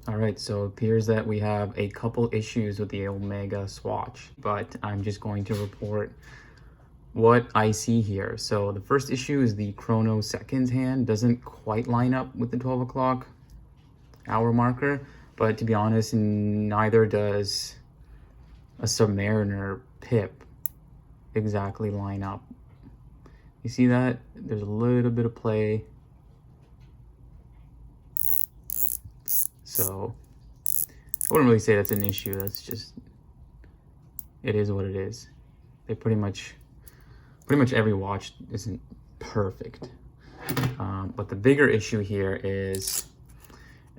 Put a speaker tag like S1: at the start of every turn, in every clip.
S1: All right, so it appears that we have a couple issues with the Omega Swatch, but I'm just going to report what I see here. So the first issue is the chrono seconds hand doesn't quite line up with the 12 o'clock hour marker, but to be honest, neither does a Submariner pip exactly line up. You see that? There's a little bit of play. So I wouldn't really say that's an issue. That's just, it is what it is. They pretty much every watch isn't perfect. But the bigger issue here is,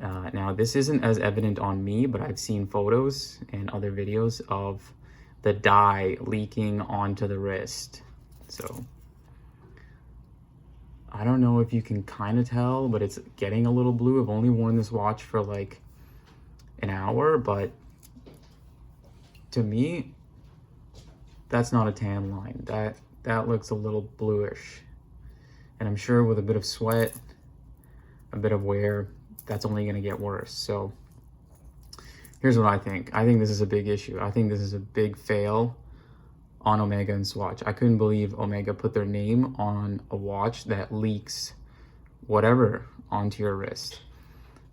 S1: now this isn't as evident on me, but I've seen photos and other videos of the dye leaking onto the wrist. So I don't know if you can kind of tell, but it's getting a little blue. I've only worn this watch for like an hour, but to me, that's not a tan line. That looks a little bluish. And I'm sure with a bit of sweat, a bit of wear, that's only gonna get worse. So here's what I think. I think this is a big issue. I think this is a big fail on Omega and Swatch. I couldn't believe Omega put their name on a watch that leaks whatever onto your wrist.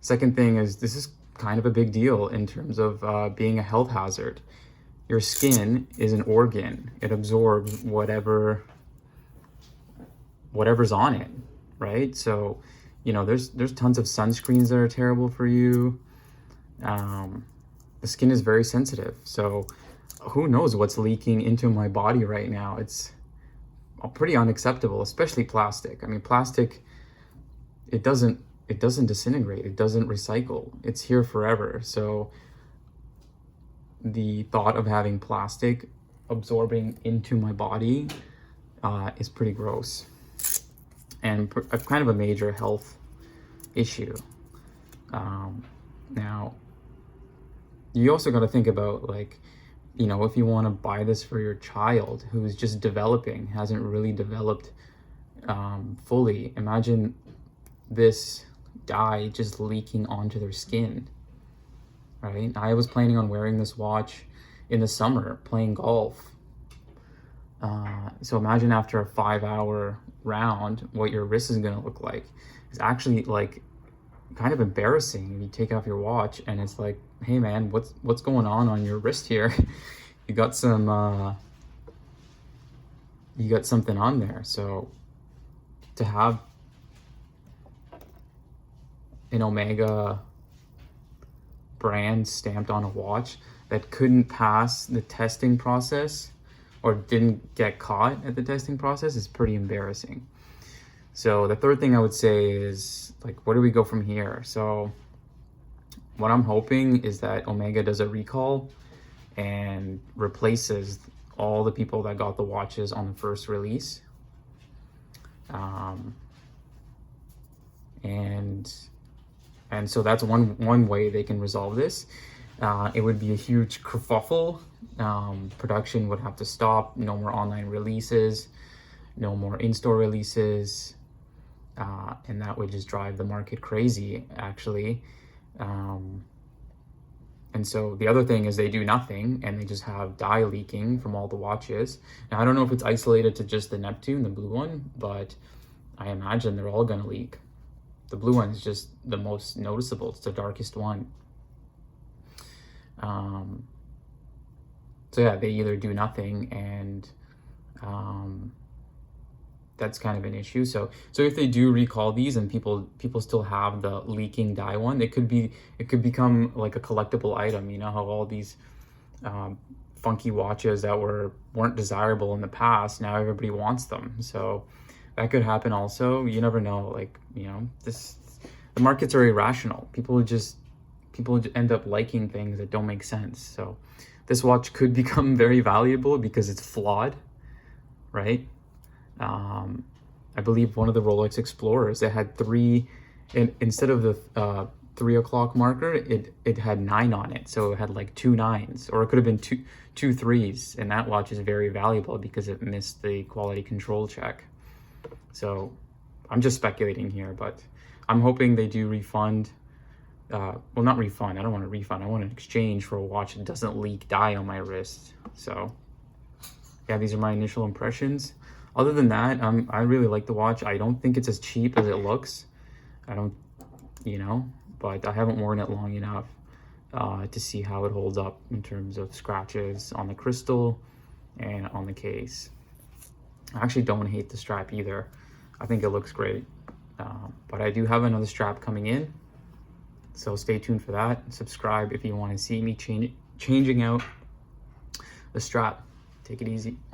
S1: Second thing is, this is kind of a big deal in terms of being a health hazard. Your skin is an organ. It absorbs whatever's on it, right? So, you know, there's tons of sunscreens that are terrible for you. The skin is very sensitive. So who knows what's leaking into my body right now? It's pretty unacceptable, especially plastic. I mean, plastic, it doesn't disintegrate. It doesn't recycle. It's here forever. So the thought of having plastic absorbing into my body is pretty gross and kind of a major health issue. Now, you also got to think about, like, you know, if you want to buy this for your child who's just developing, hasn't really developed fully, imagine this dye just leaking onto their skin, right? I was planning on wearing this watch in the summer playing golf. So imagine after a 5-hour round, what your wrist is going to look like. It's actually like kind of embarrassing if you take off your watch and it's like, hey man, what's going on your wrist here? You got something on there. So to have an Omega brand stamped on a watch that couldn't pass the testing process or didn't get caught at the testing process is pretty embarrassing. So the third thing I would say is, like, where do we go from here? So what I'm hoping is that Omega does a recall and replaces all the people that got the watches on the first release. And so that's one way they can resolve this. It would be a huge kerfuffle. Production would have to stop. No more online releases, no more in-store releases. And that would just drive the market crazy, actually. And so the other thing is they do nothing and they just have dye leaking from all the watches. Now, I don't know if it's isolated to just the Neptune, the blue one, but I imagine they're all gonna leak. The blue one is just the most noticeable. It's the darkest one. So yeah, they either do nothing, and that's kind of an issue. So if they do recall these and people still have the leaking dye one, it could become like a collectible item. You know how all these funky watches that weren't desirable in the past, now everybody wants them. So that could happen also. You never know. Like, you know, the markets are irrational. People end up liking things that don't make sense. So this watch could become very valuable because it's flawed, right? I believe one of the Rolex Explorers, it had instead of the 3 o'clock marker, it had 9 on it. So it had like 2 9s, or it could have been two 3s. And that watch is very valuable because it missed the quality control check. So I'm just speculating here, but I'm hoping they do refund well, not refund. I don't want a refund. I want an exchange for a watch that doesn't leak dye on my wrist. So yeah, these are my initial impressions. Other than that, I really like the watch. I don't think it's as cheap as it looks. I don't, you know, but I haven't worn it long enough to see how it holds up in terms of scratches on the crystal and on the case. I actually don't hate the strap either. I think it looks great. But I do have another strap coming in, so stay tuned for that. Subscribe if you want to see me changing out the strap. Take it easy.